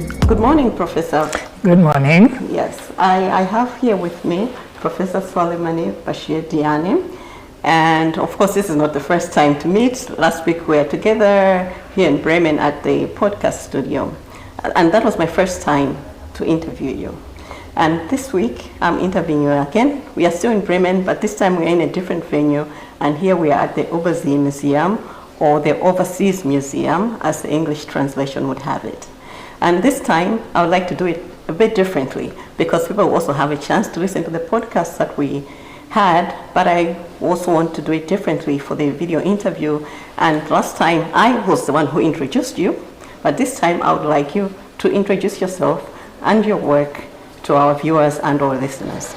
Good morning, Professor. Good morning. Yes, I have here with me Professor Souleymane Bachir Diagne. And of course, this is not the first time to meet. Last week we were together here in Bremen at the podcast studio. And that was my first time to interview you. And this week I'm interviewing you again. We are still in Bremen, but this time we're in a different venue. And here we are at the Overseas Museum, or the Overseas Museum, as the English translation would have it. And this time I would like to do it a bit differently, because people will also have a chance to listen to the podcast that we had, but I also want to do it differently for the video interview. And last time I was the one who introduced you, but this time I would like you to introduce yourself and your work to our viewers and our listeners.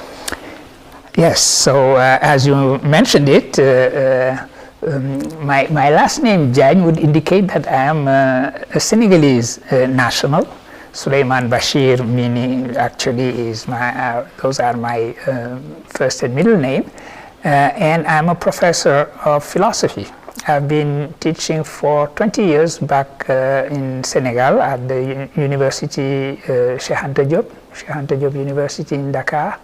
Yes, so as you mentioned it, my last name, Diagne, would indicate that I am a Senegalese national. Souleymane Bachir, meaning actually is those are my first and middle name. And I'm a professor of philosophy. I've been teaching for 20 years back in Senegal at the University Cheikh Anta Diop University in Dakar.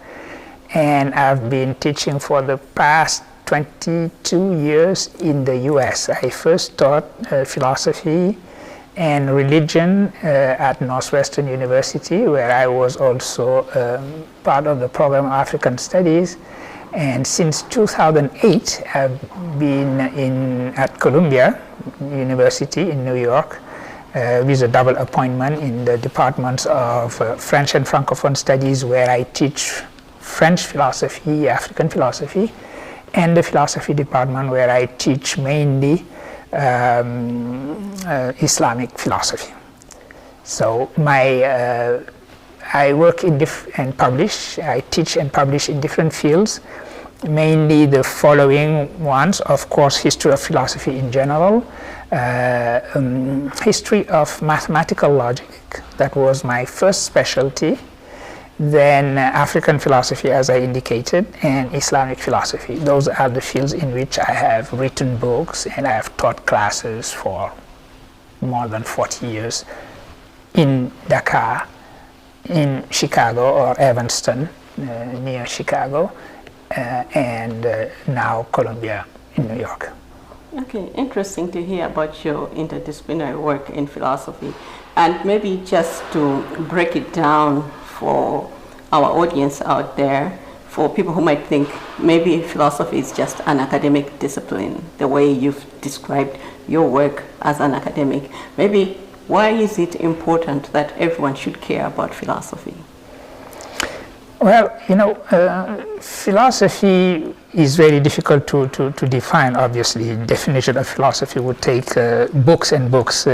And I've been teaching for the past 22 years in the US. I first taught philosophy and religion at Northwestern University, where I was also part of the program of African Studies. And since 2008, I've been at Columbia University in New York with a double appointment in the departments of French and Francophone Studies, where I teach French philosophy, African philosophy, and the philosophy department, where I teach mainly Islamic philosophy. So I work and publish. I teach and publish in different fields, mainly the following ones: of course, history of philosophy in general, history of mathematical logic. That was my first specialty. Then African philosophy, as I indicated, and Islamic philosophy. Those are the fields in which I have written books, and I have taught classes for more than 40 years in Dakar, in Chicago or Evanston, near Chicago, and now Columbia in New York. Okay, interesting to hear about your interdisciplinary work in philosophy. And maybe just to break it down for our audience out there, for people who might think maybe philosophy is just an academic discipline, the way you've described your work as an academic. Maybe why is it important that everyone should care about philosophy? Well, philosophy is very difficult to define, obviously. Definition of philosophy would take books and books.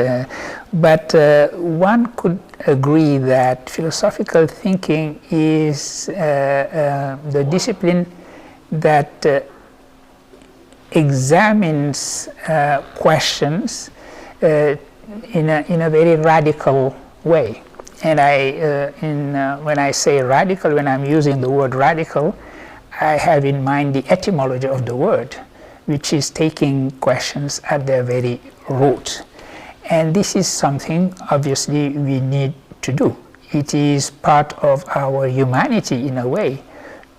But one could agree that philosophical thinking is the discipline that examines questions in a very radical way. And when I say radical, when I'm using the word radical, I have in mind the etymology of the word, which is taking questions at their very root. And this is something, obviously, we need to do. It is part of our humanity, in a way,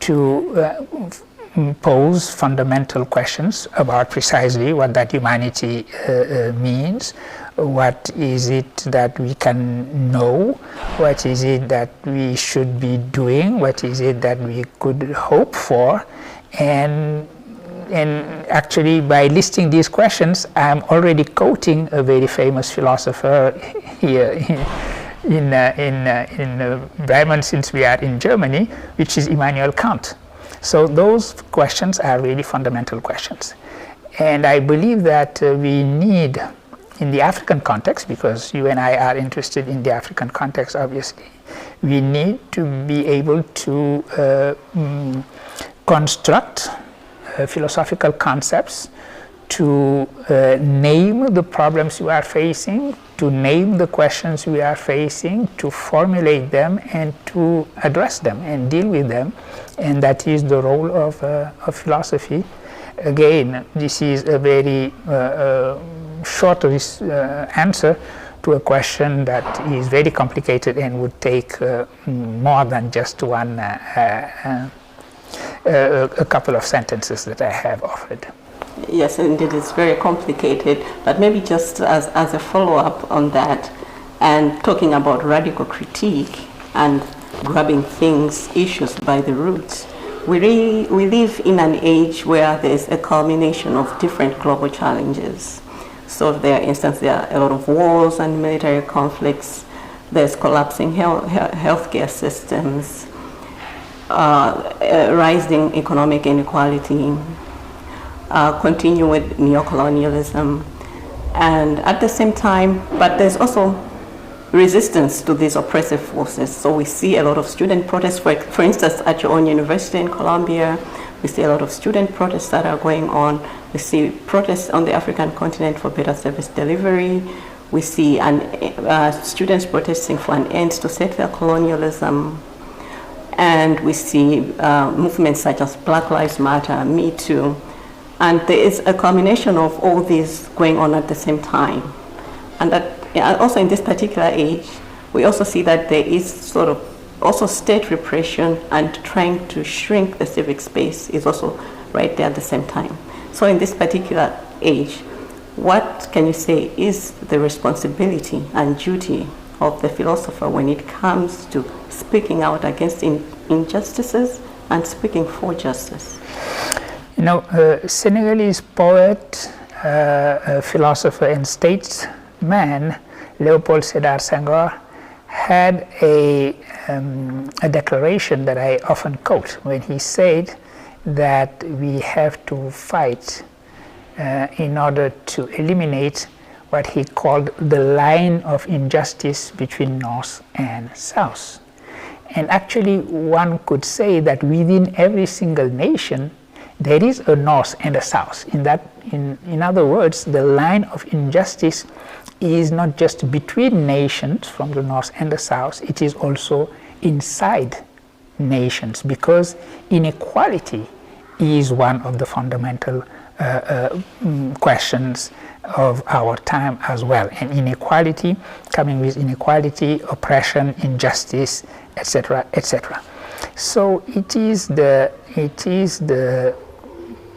to pose fundamental questions about precisely what that humanity means. What is it that we can know? What is it that we should be doing? What is it that we could hope for? And actually, by listing these questions, I'm already quoting a very famous philosopher here in Bremen, since we are in Germany, which is Immanuel Kant. So those questions are really fundamental questions. And I believe that we need, in the African context, because you and I are interested in the African context, obviously, we need to be able to construct philosophical concepts, to name the problems we are facing, to name the questions we are facing, to formulate them, and to address them and deal with them. And that is the role of philosophy. Again, this is a very short answer, to a question that is very complicated and would take more than just one a couple of sentences that I have offered. Yes, indeed, it's very complicated, but maybe just as a follow-up on that, and talking about radical critique and grabbing issues by the roots, we live in an age where there's a culmination of different global challenges. So there are a lot of wars and military conflicts, there's collapsing healthcare systems, rising economic inequality, continue with neocolonialism, and at the same time, but there's also resistance to these oppressive forces. So we see a lot of student protests, for instance, at your own university in Colombia, we see a lot of student protests that are going on. We see protests on the African continent for better service delivery. We see students protesting for an end to settler colonialism. And we see movements such as Black Lives Matter, Me Too. And there is a combination of all these going on at the same time. And that also in this particular age, we also see that there is sort of also state repression, and trying to shrink the civic space is also right there at the same time. So in this particular age, what can you say is the responsibility and duty of the philosopher when it comes to speaking out against injustices and speaking for justice? You know, Senegalese poet, philosopher and statesman Léopold Sédar Senghor had a declaration that I often quote when he said that we have to fight in order to eliminate what he called the line of injustice between North and South. And actually one could say that within every single nation there is a North and a South. In other words, the line of injustice is not just between nations from the North and the South, it is also inside nations, because inequality is one of the fundamental questions of our time as well. And inequality, coming with inequality, oppression, injustice, etc., etc. So it is the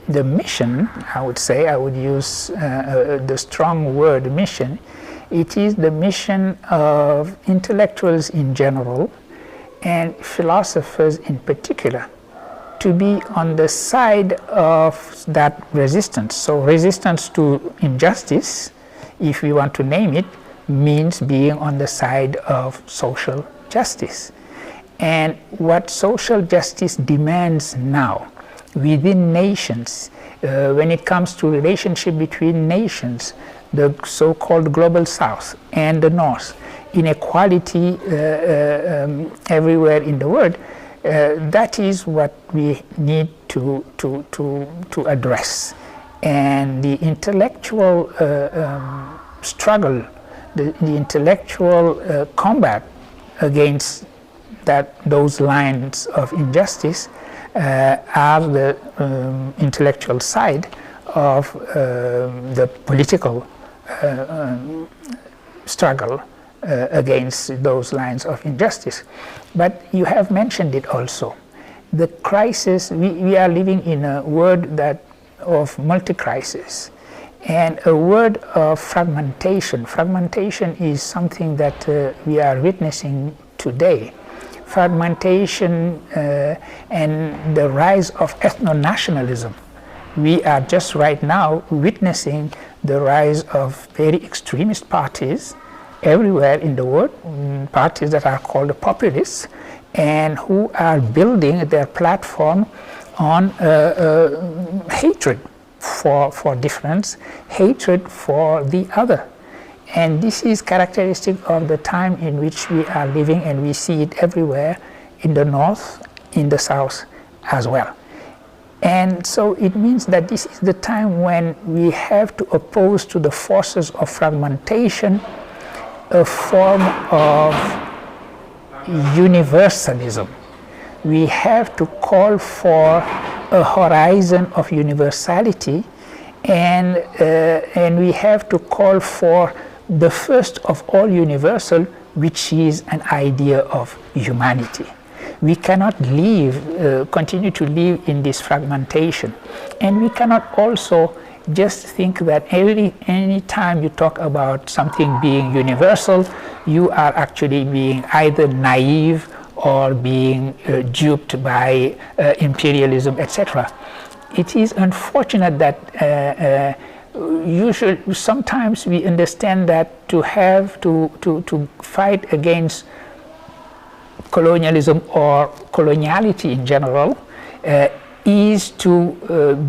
mission, I would say, I would use the strong word mission. It is the mission of intellectuals in general and philosophers in particular to be on the side of that resistance. So resistance to injustice, if we want to name it, means being on the side of social justice. And what social justice demands now within nations, when it comes to relationship between nations, the so-called global South and the North, inequality everywhere in the world, that is what we need to address. And the intellectual struggle, the intellectual combat against those lines of injustice are the intellectual side of the political struggle against those lines of injustice. But you have mentioned it also. The crisis, we are living in a world of multi-crisis and a world of fragmentation. Fragmentation is something that we are witnessing today. Fragmentation and the rise of ethno-nationalism. We are just right now witnessing the rise of very extremist parties everywhere in the world, parties that are called populists, and who are building their platform on hatred for difference, hatred for the other. And this is characteristic of the time in which we are living, and we see it everywhere in the North, in the South as well. And so it means that this is the time when we have to oppose to the forces of fragmentation a form of universalism. We have to call for a horizon of universality, and we have to call for the first of all universal, which is an idea of humanity. We cannot continue to live in this fragmentation, and we cannot also just think that any time you talk about something being universal, you are actually being either naive or being duped by imperialism, etc. It is unfortunate that sometimes we understand that to fight against colonialism or coloniality in general is to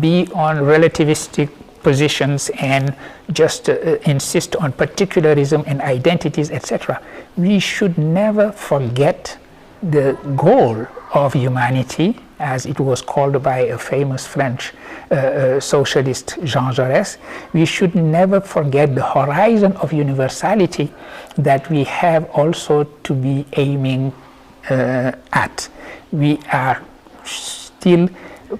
be on relativistic positions and just insist on particularism and identities, etc. We should never forget the goal of humanity, as it was called by a famous French socialist, Jean Jaurès. We should never forget the horizon of universality that we have also to be aiming at. We are still,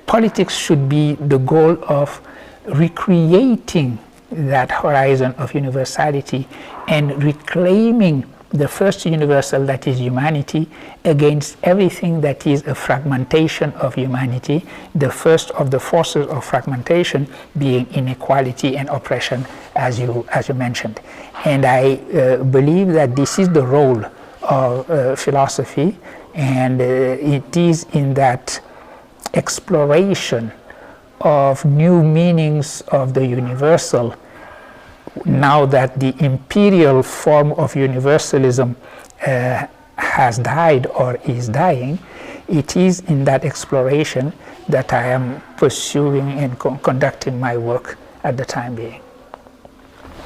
politics should be the goal of recreating that horizon of universality and reclaiming the first universal, that is humanity, against everything that is a fragmentation of humanity, the first of the forces of fragmentation being inequality and oppression, as you mentioned. And I believe that this is the role of philosophy, and it is in that exploration of new meanings of the universal, now that the imperial form of universalism has died or is dying, it is in that exploration that I am pursuing and conducting my work at the time being.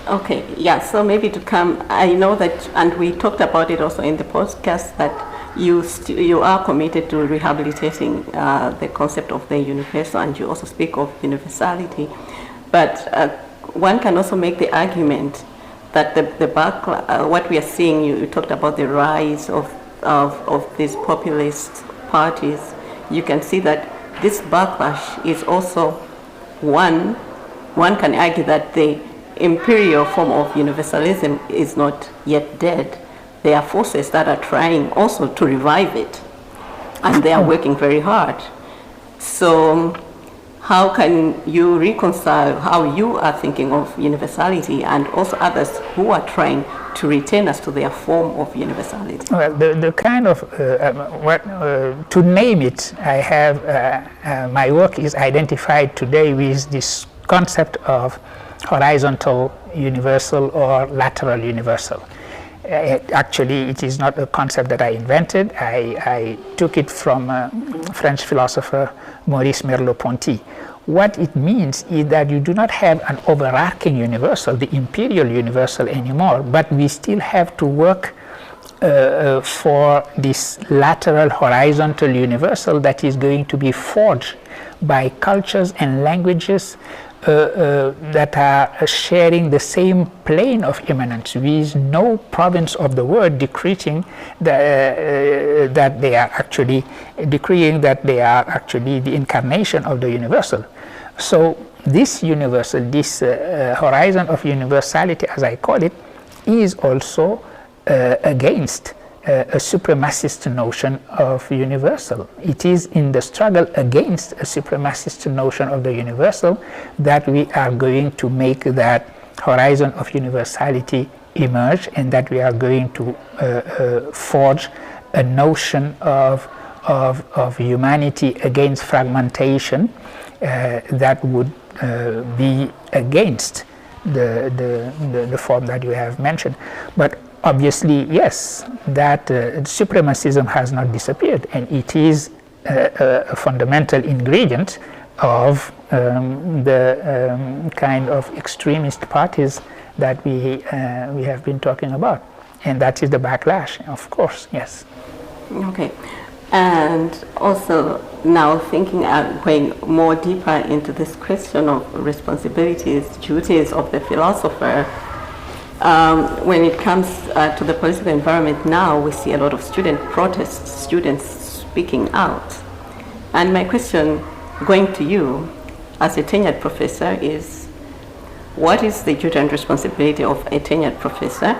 Okay, yeah, so maybe to come, I know that, and we talked about it also in the podcast, that you are committed to rehabilitating the concept of the universal, and you also speak of universality. But one can also make the argument that what we are seeing, you talked about the rise of these populist parties. You can see that this backlash is also one can argue that the imperial form of universalism is not yet dead. There are forces that are trying also to revive it, and they are working very hard. So how can you reconcile how you are thinking of universality and also others who are trying to return us to their form of universality? Well, the kind of, to name it, I have, my work is identified today with this concept of horizontal universal or lateral universal. Actually, it is not a concept that I invented. I took it from French philosopher Maurice Merleau-Ponty. What it means is that you do not have an overarching universal, the imperial universal anymore, but we still have to work for this lateral horizontal universal that is going to be forged by cultures and languages that are sharing the same plane of immanence, with no province of the world decreeing that they are actually the incarnation of the universal. So this universal, this horizon of universality, as I call it, is also against a supremacist notion of universal. It is in the struggle against a supremacist notion of the universal that we are going to make that horizon of universality emerge, and that we are going to forge a notion of humanity against fragmentation that would be against the form that you have mentioned. But obviously, yes, that supremacism has not disappeared, and it is a fundamental ingredient of the kind of extremist parties that we have been talking about, and that is the backlash, of course, yes. Okay, and also now thinking going more deeper into this question of responsibilities, duties of the philosopher. When it comes to the political environment now, we see a lot of student protests, students speaking out. And my question going to you, as a tenured professor, is what is the duty and responsibility of a tenured professor?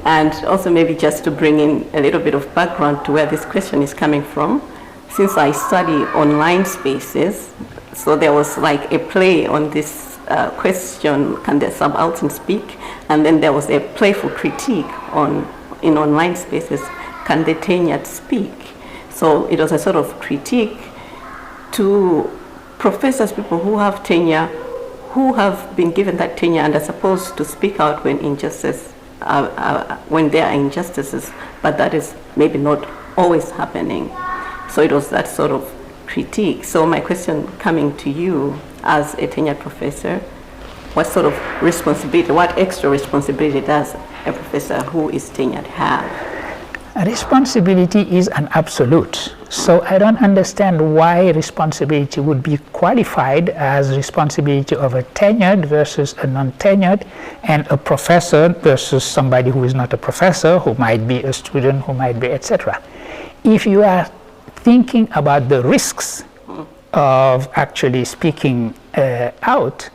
And also maybe just to bring in a little bit of background to where this question is coming from. Since I study online spaces, so there was like a play on this question, can the subaltern speak? And then there was a playful critique in online spaces, can the tenured speak? So it was a sort of critique to professors, people who have tenure, who have been given that tenure and are supposed to speak out when when there are injustices, but that is maybe not always happening. So it was that sort of critique. So my question coming to you as a tenured professor, what sort of responsibility, what extra responsibility does a professor who is tenured have? Responsibility is an absolute. So I don't understand why responsibility would be qualified as responsibility of a tenured versus a non-tenured, and a professor versus somebody who is not a professor, who might be a student, who might be, etc. If you are thinking about the risks of actually speaking out,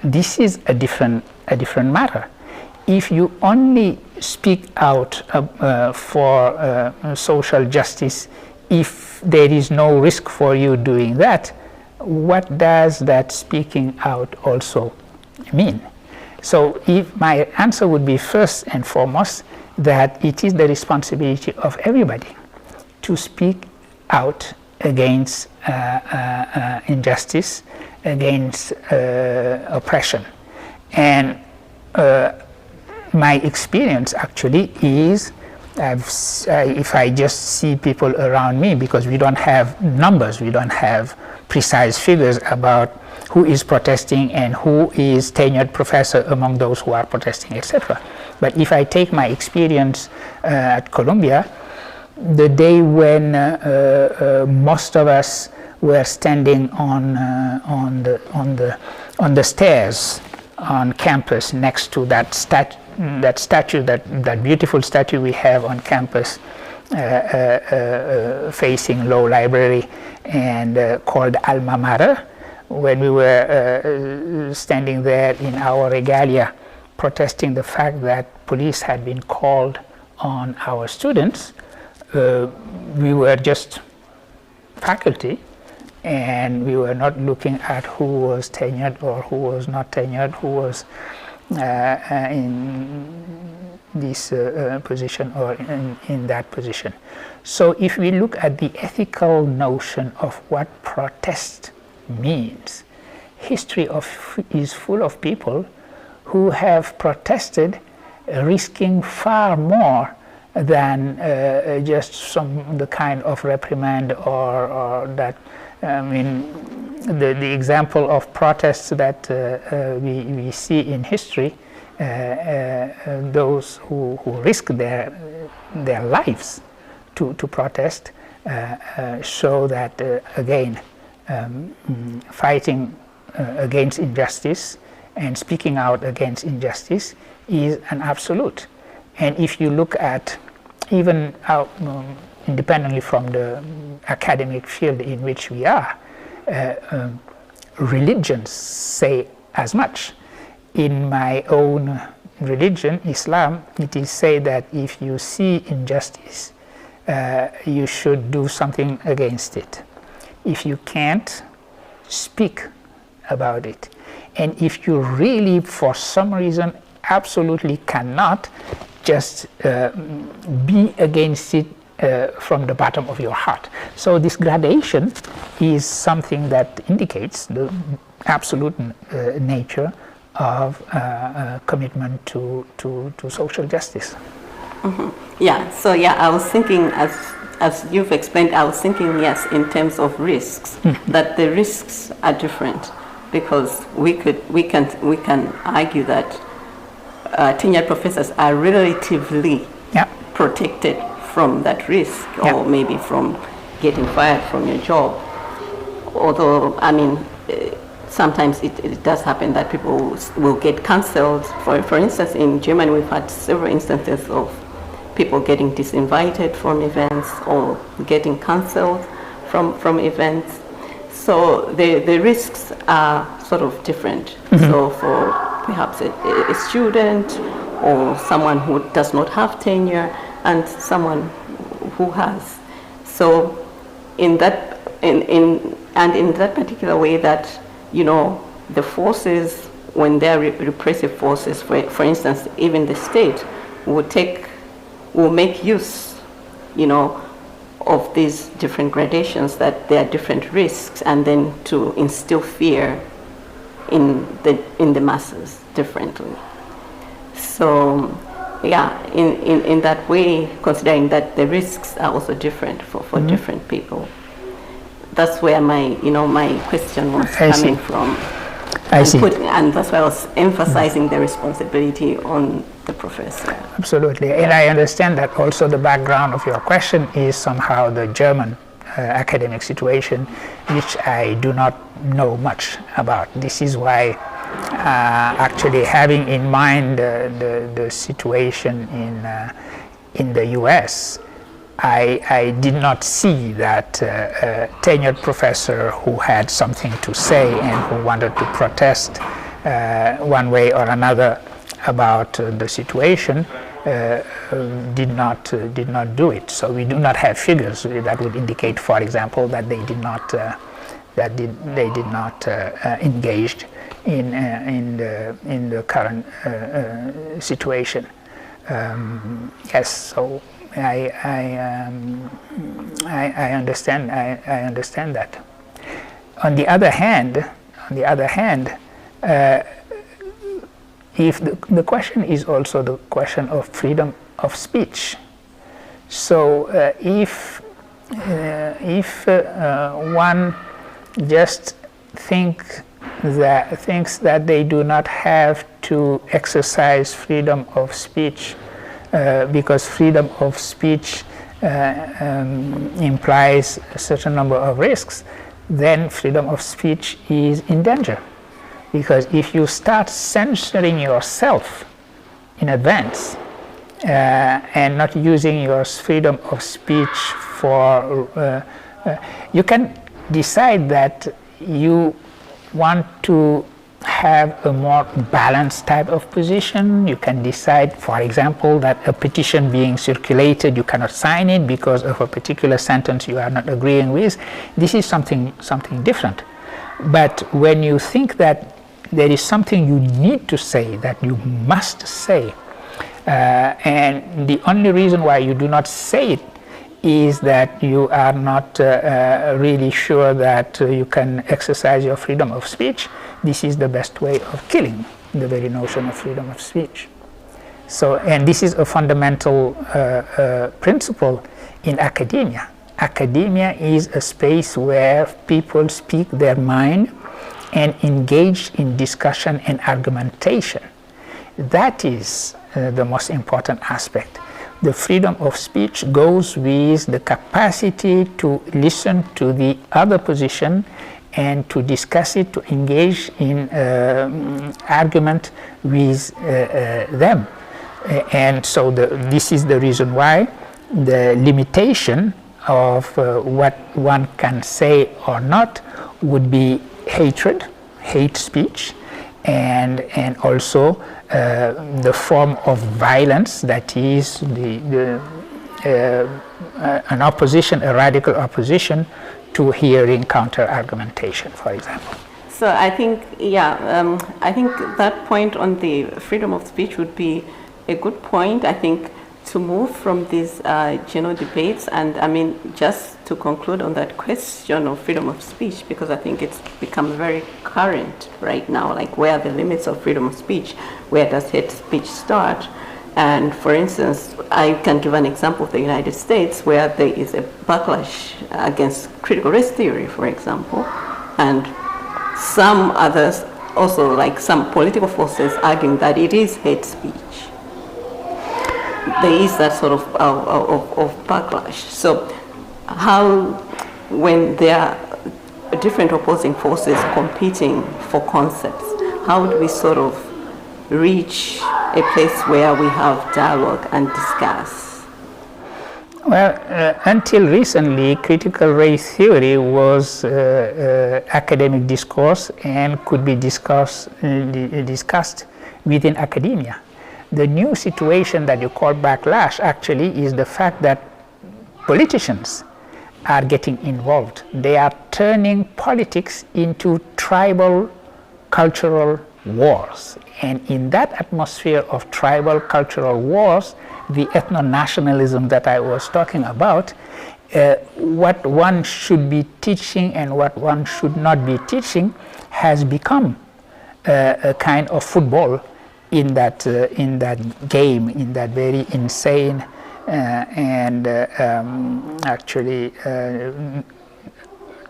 this is a different matter. If you only speak out for social justice, if there is no risk for you doing that, what does that speaking out also mean? So if my answer would be first and foremost that it is the responsibility of everybody to speak out against injustice, against oppression. And my experience actually is, if I just see people around me, because we don't have numbers, we don't have precise figures about who is protesting and who is tenured professor among those who are protesting, etc. But if I take my experience at Columbia, the day when most of us were standing on the stairs on campus next to that statue, that beautiful statue we have on campus, facing Law Library and called Alma Mater, when we were standing there in our regalia protesting the fact that police had been called on our students, we were just faculty, and we were not looking at who was tenured or who was not tenured, who was in this position or in that position. So if we look at the ethical notion of what protest means, history is full of people who have protested risking far more than just the kind of reprimand or that. I mean, the example of protests that we see in history, those who risk their lives to protest, show that again, fighting against injustice and speaking out against injustice is an absolute. And if you look at even independently from the academic field in which we are, religions say as much. In my own religion, Islam, it is said that if you see injustice, you should do something against it. If you can't, speak about it. And if you really, for some reason, absolutely cannot, just be against it from the bottom of your heart. So this gradation is something that indicates the absolute nature of commitment to social justice. Mm-hmm. Yeah, so I was thinking, as you've explained, I was thinking, yes, in terms of risks, that the risks are different, because we can argue that tenured professors are relatively protected from that risk, or maybe from getting fired from your job. Although, I mean, sometimes it does happen that people will get cancelled. For instance, in Germany, we've had several instances of people getting disinvited from events or getting cancelled from events. So the risks are sort of different. So for perhaps a student or someone who does not have tenure and someone who has. So in that in that particular way that, you know, the forces, when they're repressive forces, for instance, even the state will make use, you know, of these different gradations, that there are different risks, and then to instill fear in the masses differently. So yeah, in that way, considering that the risks are also different for different people. That's where my question was coming from. I see. And that's why I was emphasizing the responsibility on the professor. Absolutely. And I understand that also the background of your question is somehow the German academic situation, which I do not know much about. This is why actually having in mind the situation in the US, I did not see that a tenured professor who had something to say and who wanted to protest one way or another about the situation did not do it. So we do not have figures that would indicate, for example, that they did not engaged in the current situation. Yes, so I understand. I understand that. On the other hand, if the question is also the question of freedom of speech. So if one just thinks that they do not have to exercise freedom of speech because freedom of speech implies a certain number of risks, then freedom of speech is in danger. Because if you start censoring yourself in advance and not using your freedom of speech for, you can decide that you want to have a more balanced type of position. You can decide, for example, that a petition being circulated, you cannot sign it because of a particular sentence you are not agreeing with. This is something different. But when you think that there is something you need to say, that you must say, and the only reason why you do not say it is that you are not really sure that you can exercise your freedom of speech, this is the best way of killing the very notion of freedom of speech. So, and this is a fundamental principle in academia. Academia is a space where people speak their mind and engage in discussion and argumentation. That is the most important aspect. The freedom of speech goes with the capacity to listen to the other position and to discuss it, to engage in argument with them. And so this is the reason why the limitation of what one can say or not would be hatred, hate speech, and also the form of violence, that is an opposition, a radical opposition to hearing counter-argumentation, for example. So I think, I think that point on the freedom of speech would be a good point. I think to move from these general debates, and I mean, just to conclude on that question of freedom of speech, because I think it's become very current right now, like where are the limits of freedom of speech? Where does hate speech start? And for instance, I can give an example of the United States, where there is a backlash against critical race theory, for example, and some others also, like some political forces, arguing that it is hate speech. There is that sort of backlash. So how, when there are different opposing forces competing for concepts, how do we sort of reach a place where we have dialogue and discuss? Well, until recently, critical race theory was academic discourse and could be discussed within academia. The new situation that you call backlash actually is the fact that politicians are getting involved. They are turning politics into tribal cultural wars. And in that atmosphere of tribal cultural wars, the ethno-nationalism that I was talking about, what one should be teaching and what one should not be teaching has become a kind of football in that game, in that very insane and actually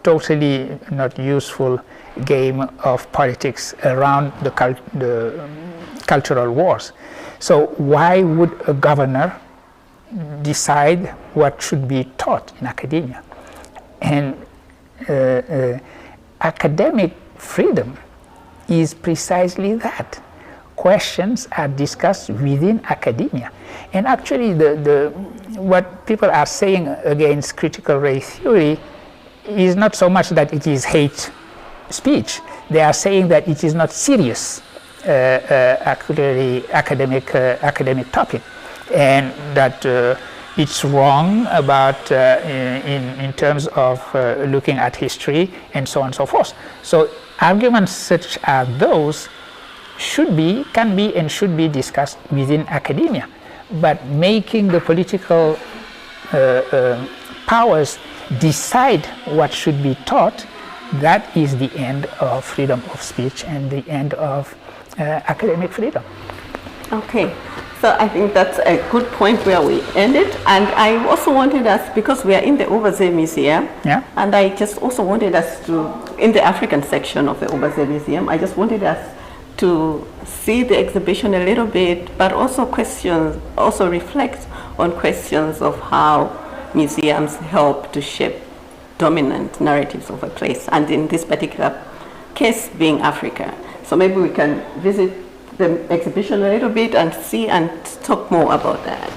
totally not useful game of politics around the cultural wars. So why would a governor decide what should be taught in academia? And academic freedom is precisely that. Questions are discussed within academia. And actually what people are saying against critical race theory is not so much that it is hate speech. They are saying that it is not serious actually academic topic, and that it's wrong about in terms of looking at history and so on and so forth. So arguments such as those can be and should be discussed within academia, but making the political powers decide what should be taught, that is the end of freedom of speech and the end of academic freedom. Okay, so I think that's a good point where we ended. And I also wanted us, because we are in the Oberse Museum, yeah, and I just also wanted us to, in the African section of the Oberse Museum, I just wanted us to see the exhibition a little bit, but also reflect on questions of how museums help to shape dominant narratives of a place, and in this particular case being Africa. So maybe we can visit the exhibition a little bit and see and talk more about that.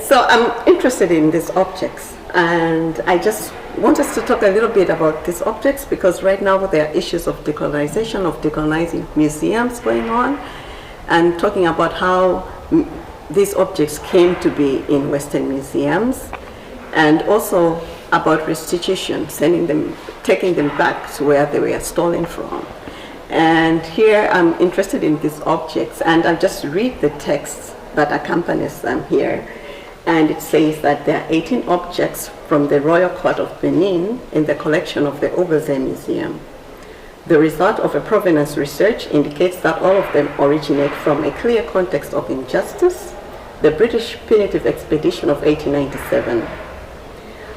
So I'm interested in these objects, and I just want us to talk a little bit about these objects, because right now there are issues of decolonizing museums going on, and talking about how these objects came to be in Western museums, and also about restitution, taking them back to where they were stolen from. And here I'm interested in these objects, and I'll just read the text that accompanies them here. And it says that there are 18 objects from the Royal Court of Benin in the collection of the Oberse Museum. The result of a provenance research indicates that all of them originate from a clear context of injustice, the British punitive expedition of 1897.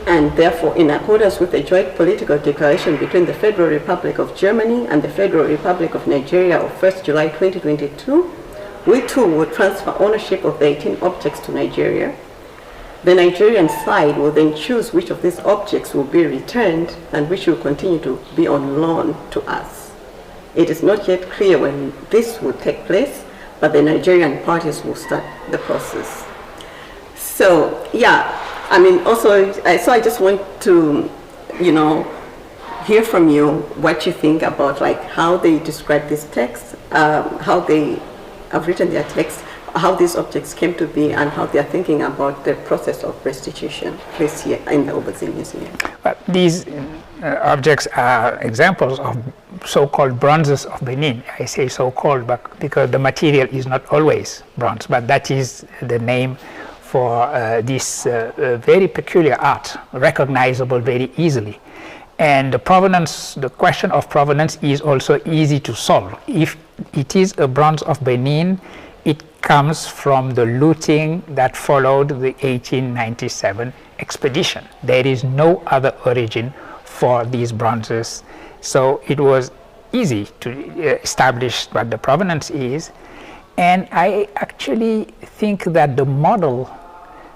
And therefore, in accordance with the joint political declaration between the Federal Republic of Germany and the Federal Republic of Nigeria of 1st July 2022, we too would transfer ownership of the 18 objects to Nigeria. The Nigerian side will then choose which of these objects will be returned and which will continue to be on loan to us. It is not yet clear when this will take place, but the Nigerian parties will start the process. So, yeah, I mean, also, so I just want to, hear from you what you think about like how they describe this text, how they have written their text, how these objects came to be, and how they are thinking about the process of restitution placed here in the Oberse Museum. But these objects are examples of so-called bronzes of Benin. I say so-called because the material is not always bronze, but that is the name for this very peculiar art, recognizable very easily. And the question of provenance is also easy to solve. If it is a bronze of Benin, it comes from the looting that followed the 1897 expedition. There is no other origin for these bronzes. So it was easy to establish what the provenance is. And I actually think that the model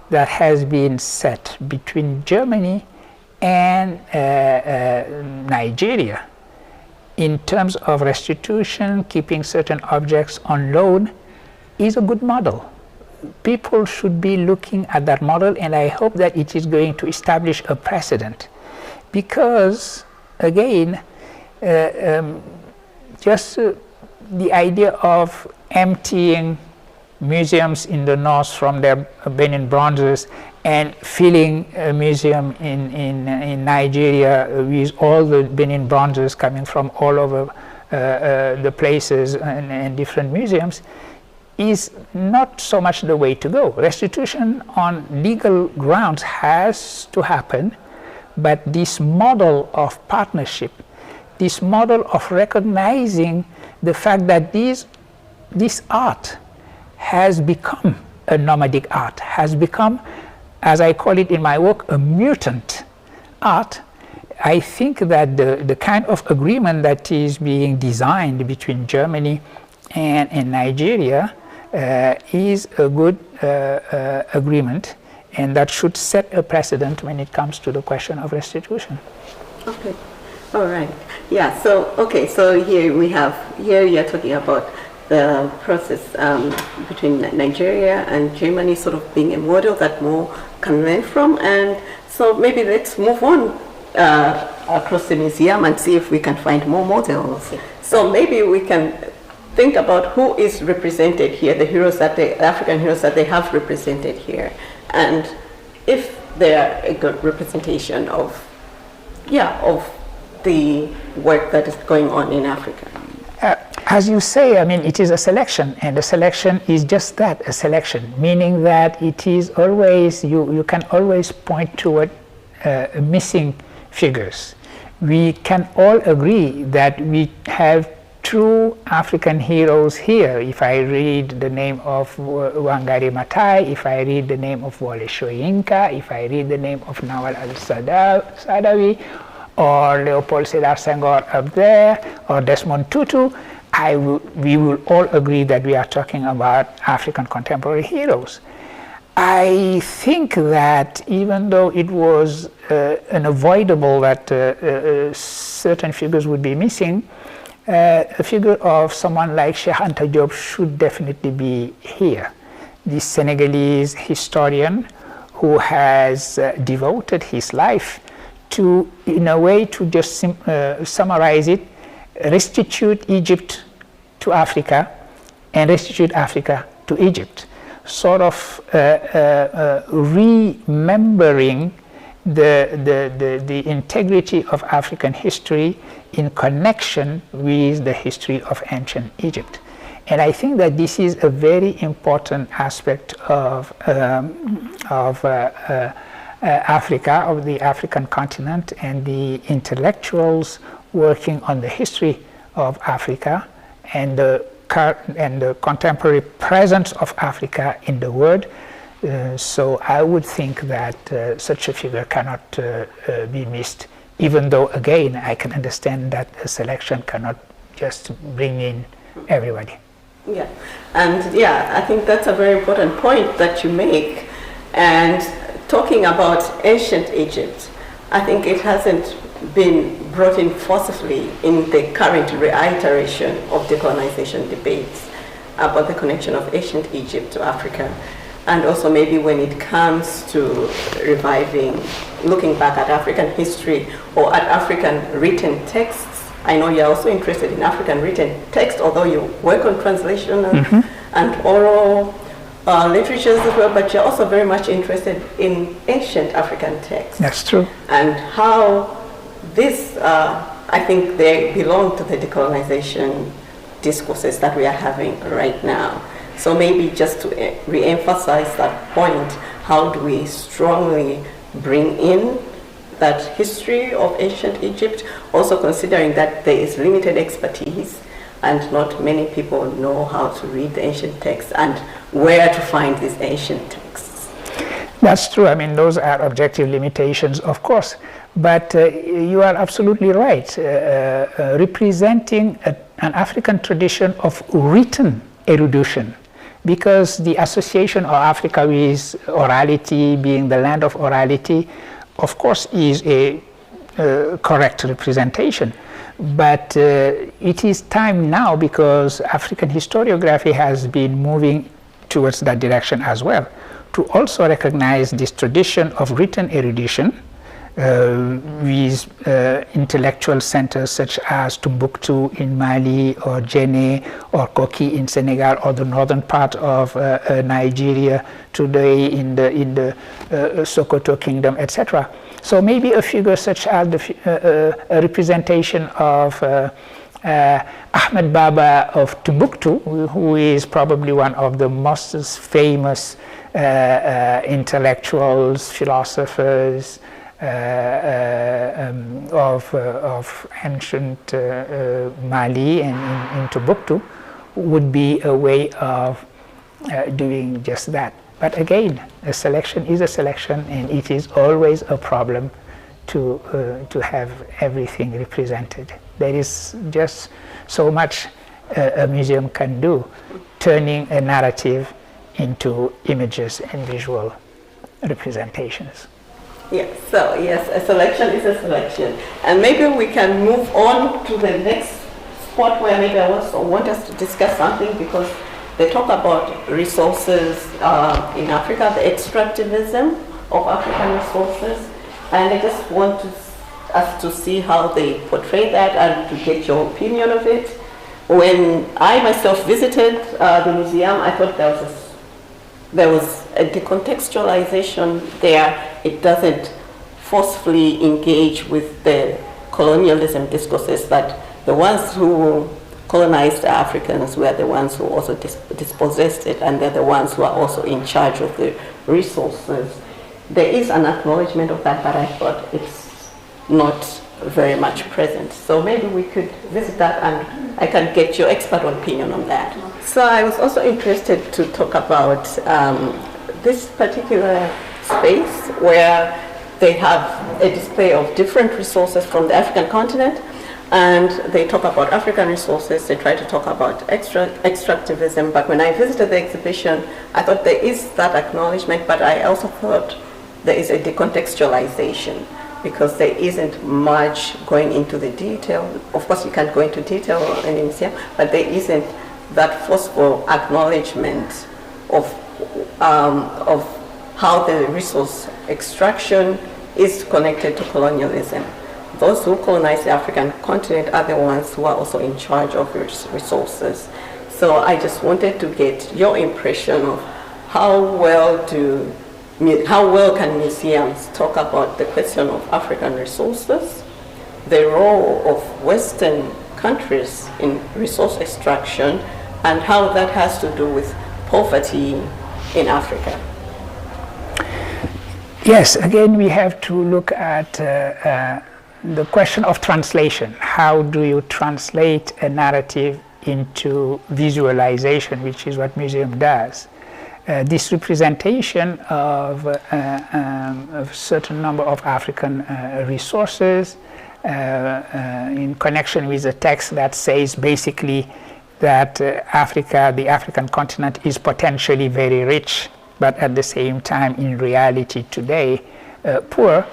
that has been set between Germany and Nigeria in terms of restitution, keeping certain objects on loan, is a good model. people should be looking at that model, and I hope that it is going to establish a precedent. Because, again, just the idea of emptying museums in the north from their Benin bronzes and filling a museum in Nigeria with all the Benin bronzes coming from all over the places and different museums is not so much the way to go. Restitution on legal grounds has to happen, but this model of partnership, this model of recognizing the fact that this art has become a nomadic art, has become, as I call it in my work, a mutant art. I think that the kind of agreement that is being designed between Germany and Nigeria is a good agreement, and that should set a precedent when it comes to the question of restitution. Okay, all right. Yeah, so, okay, so here you're talking about the process between Nigeria and Germany sort of being a model that more can learn from, and so maybe let's move on across the museum and see if we can find more models. So maybe we can think about who is represented here, the heroes that the African heroes that they have represented here, and if they are a good representation of the work that is going on in Africa. As you say, I mean, it is a selection, and the selection is just that, a selection, meaning that it is always, you can always point toward missing figures. We can all agree that we have true African heroes here. If I read the name of Wangari Maathai, if I read the name of Wole Soyinka, if I read the name of Nawal al-Saadawi, or Leopold Sedar Senghor up there, or Desmond Tutu, we will all agree that we are talking about African contemporary heroes. I think that even though it was unavoidable that certain figures would be missing, a figure of someone like Cheikh Anta Diop should definitely be here. The Senegalese historian who has devoted his life to, in a way, to just summarize it, restitute Egypt to Africa and restitute Africa to Egypt, sort of remembering the integrity of African history in connection with the history of ancient Egypt. And I think that this is a very important aspect of Africa, of the African continent, and the intellectuals working on the history of Africa and the contemporary presence of Africa in the world. So I would think that such a figure cannot be missed, even though, again, I can understand that a selection cannot just bring in everybody. Yeah, and yeah, I think that's a very important point that you make. And talking about ancient Egypt, I think it hasn't been brought in forcefully in the current reiteration of decolonization debates about the connection of ancient Egypt to Africa. And also maybe when it comes to reviving, looking back at African history or at African written texts. I know you're also interested in African written text, although you work on translation and oral literatures as well, but you're also very much interested in ancient African texts. That's true. And how this, I think they belong to the decolonization discourses that we are having right now. So maybe just to re-emphasize that point, how do we strongly bring in that history of ancient Egypt, also considering that there is limited expertise and not many people know how to read the ancient texts and where to find these ancient texts. That's true. I mean, those are objective limitations, of course. But you are absolutely right. Representing an African tradition of written erudition, because the association of Africa with orality, being the land of orality, of course, is a correct representation. But it is time now, because African historiography has been moving towards that direction as well, to also recognize this tradition of written erudition with intellectual centers such as Timbuktu in Mali, or Djenné or Koki in Senegal, or the northern part of Nigeria today in the Sokoto Kingdom, etc. So maybe a figure such as a representation of Ahmed Baba of Timbuktu, who is probably one of the most famous intellectuals, philosophers of ancient Mali and in Timbuktu, would be a way of doing just that. But again, a selection is a selection, and it is always a problem to have everything represented. There is just so much a museum can do, turning a narrative into images and visual representations. Yes, so yes, a selection is a selection. And maybe we can move on to the next spot where maybe I also want us to discuss something, because they talk about resources in Africa, the extractivism of African resources, and I just want us to see how they portray that and to get your opinion of it. When I myself visited the museum, I thought there was a decontextualization there. It doesn't forcefully engage with the colonialism discourses that the ones who colonized the Africans were the ones who also dispossessed it, and they're the ones who are also in charge of the resources. There is an acknowledgement of that, but I thought it's not very much present. So maybe we could visit that and I can get your expert opinion on that. So I was also interested to talk about this particular space where they have a display of different resources from the African continent, and they talk about African resources, they try to talk about extractivism, but when I visited the exhibition, I thought there is that acknowledgement, but I also thought there is a decontextualization, because there isn't much going into the detail. Of course, you can't go into detail in a museum, but there isn't that forceful acknowledgement of how the resource extraction is connected to colonialism. Those who colonize the African continent are the ones who are also in charge of resources. So I just wanted to get your impression of how well can museums talk about the question of African resources, the role of Western countries in resource extraction, and how that has to do with poverty in Africa. Yes, again, we have to look at the question of translation. How do you translate a narrative into visualization, which is what museum does? This representation of a certain number of African resources in connection with a text that says basically that Africa, the African continent, is potentially very rich, but at the same time, in reality today, poor.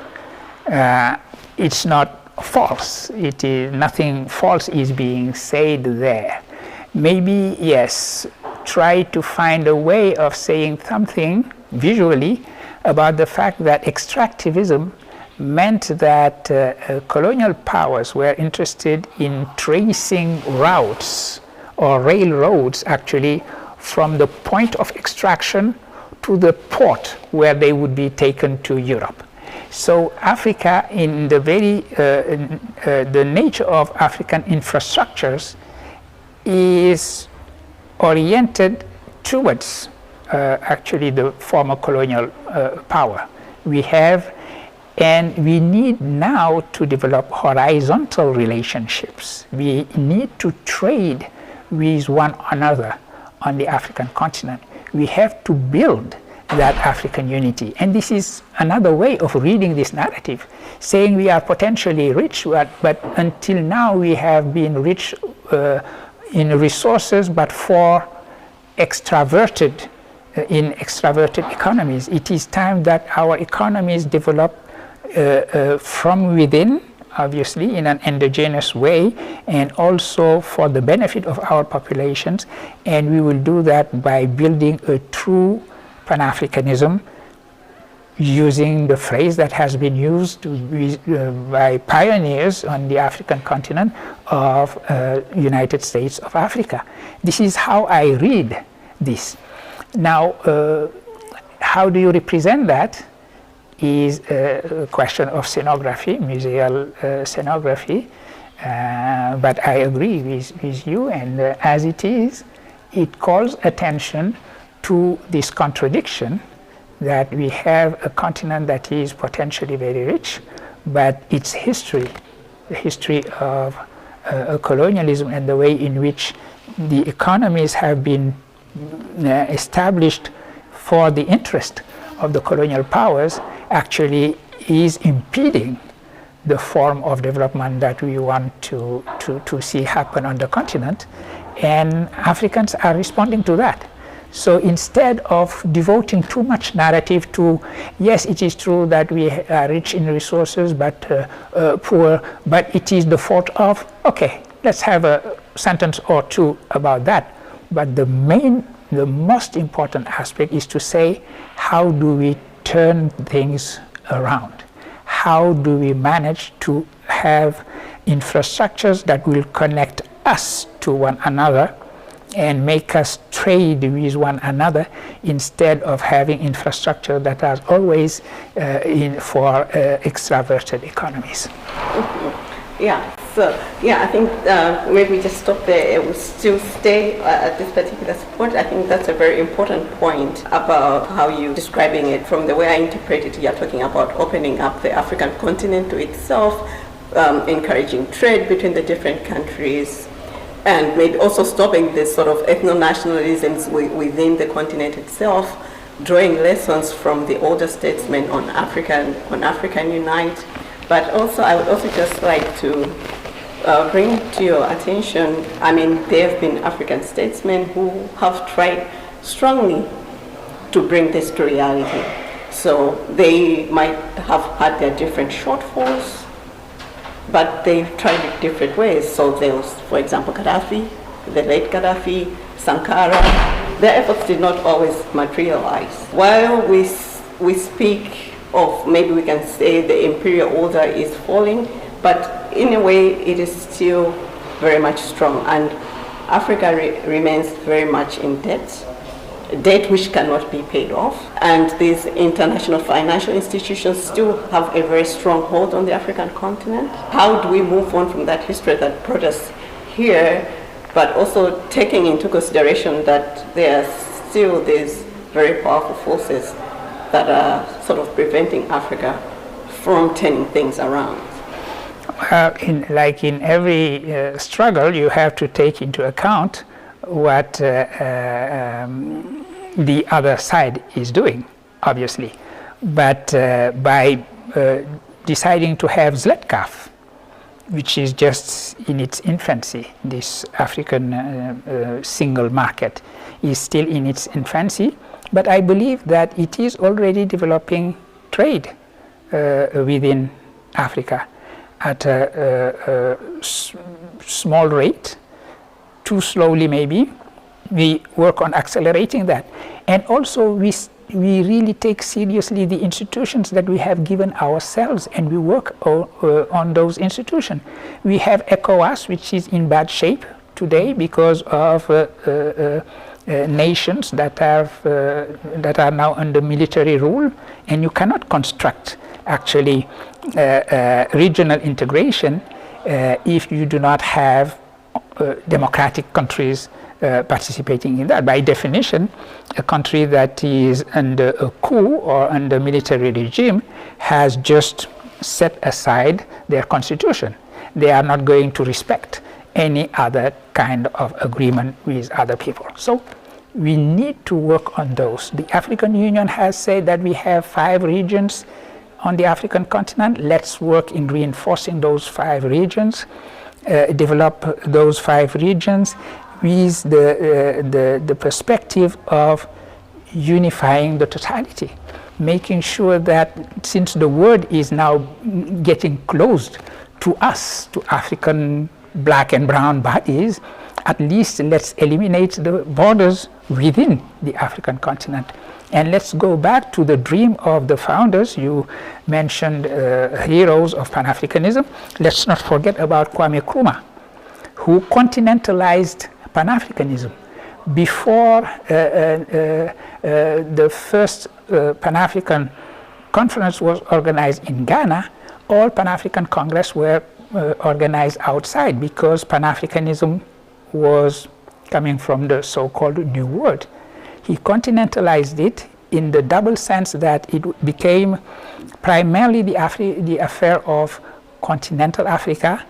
It's not false. It is nothing false is being said there. Maybe yes, try to find a way of saying something visually about the fact that extractivism meant that colonial powers were interested in tracing routes or railroads actually from the point of extraction to the port where they would be taken to Europe. So Africa, in the very the nature of African infrastructures, is oriented towards actually the former colonial power we have, and we need now to develop horizontal relationships. We need to trade with one another on the African continent. We have to build that African unity. And this is another way of reading this narrative, saying we are potentially rich, but until now we have been rich in resources, but for extraverted, in extraverted economies. It is time that our economies develop from within obviously, in an endogenous way, and also for the benefit of our populations. And we will do that by building a true Pan-Africanism, using the phrase that has been used by pioneers on the African continent of United States of Africa. This is how I read this. Now, how do you represent that is a question of scenography, museal scenography, but I agree with you, and as it is, it calls attention to this contradiction that we have a continent that is potentially very rich, but its history, the history of colonialism and the way in which the economies have been established for the interest of the colonial powers, actually is impeding the form of development that we want to see happen on the continent, and Africans are responding to that. So instead of devoting too much narrative to, yes, it is true that we are rich in resources but poor, but it is the fault of, okay, let's have a sentence or two about that. But the most important aspect is to say, how do we turn things around? How do we manage to have infrastructures that will connect us to one another and make us trade with one another, instead of having infrastructure that are always for extraverted economies? Yeah, so I think maybe we just stop there. We'll still stay at this particular point. I think that's a very important point about how you're describing it. From the way I interpret it, you're talking about opening up the African continent to itself, encouraging trade between the different countries, and maybe also stopping this sort of ethno-nationalisms within the continent itself, drawing lessons from the older statesmen on African Unite. But also, I would also just like to bring to your attention, I mean, there have been African statesmen who have tried strongly to bring this to reality. So they might have had their different shortfalls, but they've tried it different ways. So there was, for example, Gaddafi, the late Gaddafi, Sankara. Their efforts did not always materialize. While we speak of, maybe we can say the imperial order is falling, but in a way it is still very much strong, and Africa remains very much in debt which cannot be paid off, and these international financial institutions still have a very strong hold on the African continent. How do we move on from that history that brought us here, but also taking into consideration that there are still these very powerful forces that are sort of preventing Africa from turning things around? Like in every struggle, you have to take into account what the other side is doing, obviously. But by deciding to have ZLECAf, which is just in its infancy, this African single market is still in its infancy, but I believe that it is already developing trade within Africa at a small rate, too slowly maybe. We work on accelerating that. And also we really take seriously the institutions that we have given ourselves, and we work on those institutions. We have ECOWAS, which is in bad shape today because of nations that are now under military rule, and you cannot construct actually regional integration if you do not have democratic countries participating in that. By definition, a country that is under a coup or under military regime has just set aside their constitution. They are not going to respect any other kind of agreement with other people. So we need to work on those. The African Union has said that we have 5 regions on the African continent. Let's work in reinforcing those 5 regions, develop those 5 regions with the perspective of unifying the totality. making sure that since the word is now getting closed to us, to African black and brown bodies, at least let's eliminate the borders within the African continent. And let's go back to the dream of the founders. You mentioned heroes of Pan-Africanism. Let's not forget about Kwame Nkrumah, who continentalized Pan-Africanism. Before the first Pan-African conference was organized in Ghana, all Pan-African Congress were organized outside because Pan-Africanism was coming from the so-called New World. He continentalized it in the double sense that it became primarily the affair of continental Africa,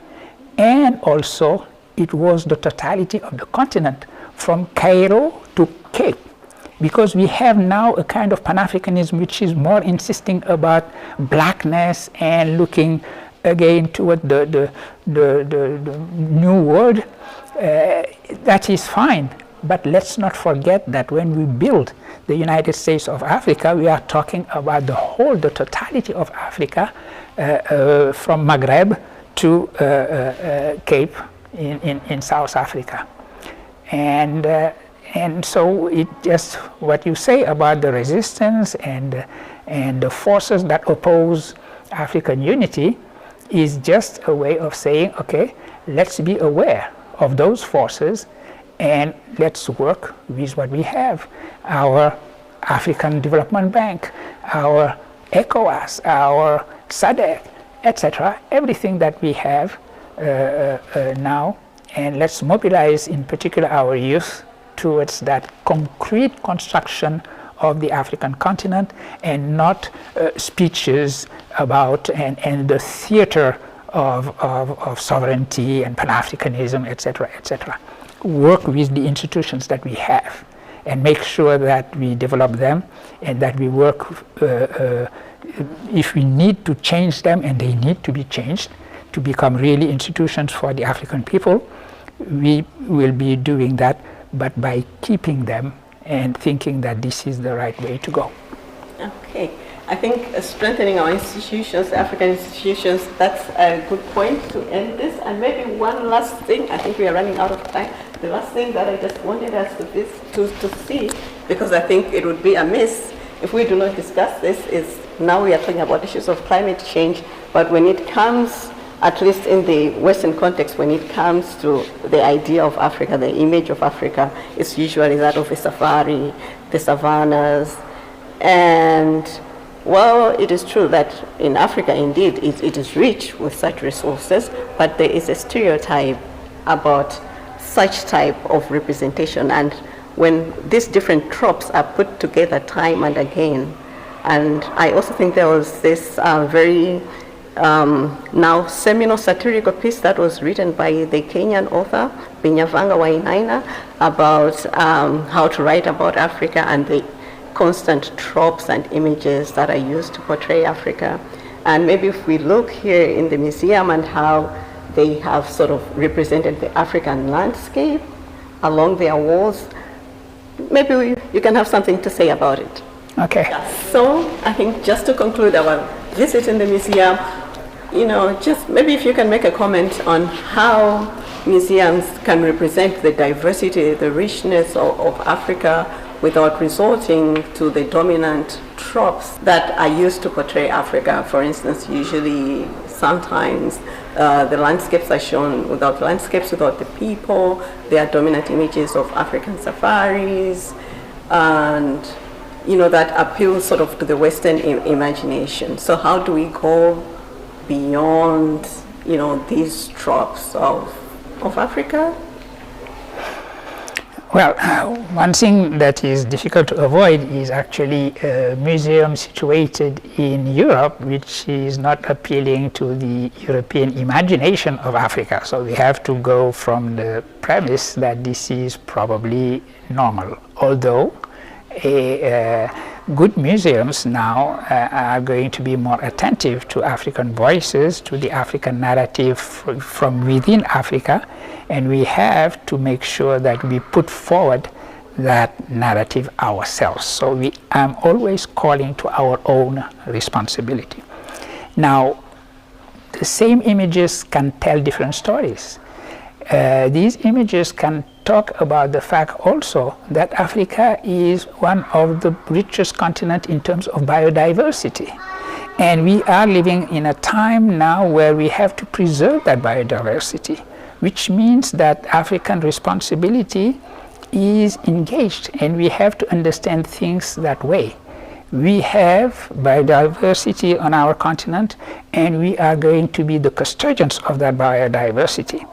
and also it was the totality of the continent from Cairo to Cape, because we have now a kind of Pan-Africanism which is more insisting about blackness and looking again toward the New World. That is fine. But let's not forget that when we build the United States of Africa, we are talking about the whole, the totality of Africa, from Maghreb to Cape in South Africa. And so it just, what you say about the resistance and the forces that oppose African unity is just a way of saying, okay, let's be aware of those forces and let's work with what we have. Our African Development Bank, our ECOWAS, our SADC, etc., everything that we have now, and let's mobilize in particular our youth towards that concrete construction of the African continent, and not speeches about and the theater of sovereignty and Pan-Africanism, etc., etc. Work with the institutions that we have and make sure that we develop them, and that we work, if we need to change them, and they need to be changed to become really institutions for the African people, we will be doing that, but by keeping them and thinking that this is the right way to go. Okay. I think strengthening our institutions, African institutions, that's a good point to end this. And maybe one last thing, I think we are running out of time. The last thing that I just wanted us to see, because I think it would be amiss if we do not discuss this, is now we are talking about issues of climate change, but when it comes, at least in the Western context, when it comes to the idea of Africa, the image of Africa is usually that of a safari, the savannas, and well, it is true that in Africa, indeed, it is rich with such resources, but there is a stereotype about such type of representation. And when these different tropes are put together time and again, and I also think there was this very now seminal satirical piece that was written by the Kenyan author, Binyavanga Wainaina, about how to write about Africa and the constant tropes and images that are used to portray Africa. And maybe if we look here in the museum and how they have sort of represented the African landscape along their walls, maybe you can have something to say about it. Okay. So I think just to conclude our visit in the museum, you know, just maybe if you can make a comment on how museums can represent the diversity, the richness of Africa without resorting to the dominant tropes that are used to portray Africa. For instance, usually, sometimes the landscapes are shown without landscapes, without the people. There are dominant images of African safaris, and you know, that appeals sort of to the Western imagination. So how do we go beyond, you know, these tropes of Africa? Well, one thing that is difficult to avoid is actually a museum situated in Europe, which is not appealing to the European imagination of Africa. So we have to go from the premise that this is probably normal. Although good museums now are going to be more attentive to African voices, to the African narrative from within Africa, and we have to make sure that we put forward that narrative ourselves. So I'm always calling to our own responsibility. Now, the same images can tell different stories. These images can talk about the fact also that Africa is one of the richest continents in terms of biodiversity. And we are living in a time now where we have to preserve that biodiversity, which means that African responsibility is engaged, and we have to understand things that way. We have biodiversity on our continent, and we are going to be the custodians of that biodiversity.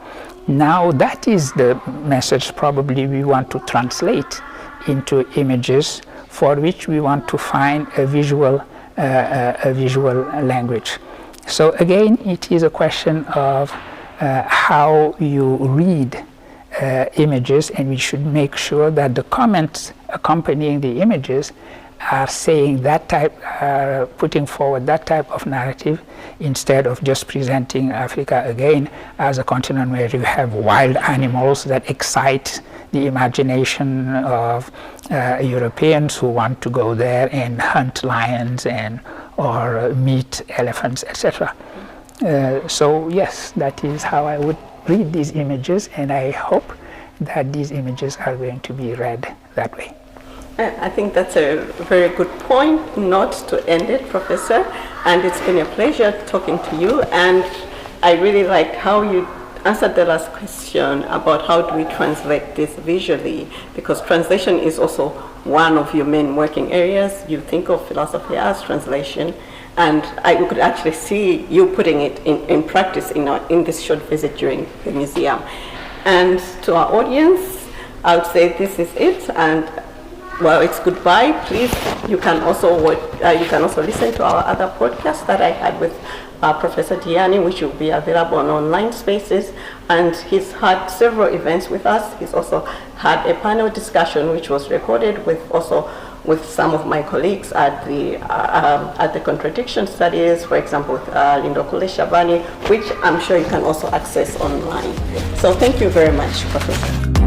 Now that is the message probably we want to translate into images, for which we want to find a visual language. So again, it is a question of how you read images, and we should make sure that the comments accompanying the images are saying that type, putting forward that type of narrative, instead of just presenting Africa again as a continent where you have wild animals that excite the imagination of Europeans who want to go there and hunt lions or meet elephants, etc. So yes, that is how I would read these images, and I hope that these images are going to be read that way. I think that's a very good point not to end it, Professor, and it's been a pleasure talking to you, and I really liked how you answered the last question about how do we translate this visually, because translation is also one of your main working areas. You think of philosophy as translation, and I could actually see you putting it in practice in this short visit during the museum. And to our audience, I would say this is it, and well, it's goodbye. Please, you can also listen to our other podcast that I had with Professor Diagne, which will be available on online spaces. And he's had several events with us. He's also had a panel discussion which was recorded with some of my colleagues at the contradiction studies, for example, with Lindokule Shabani, which I'm sure you can also access online. So thank you very much, Professor.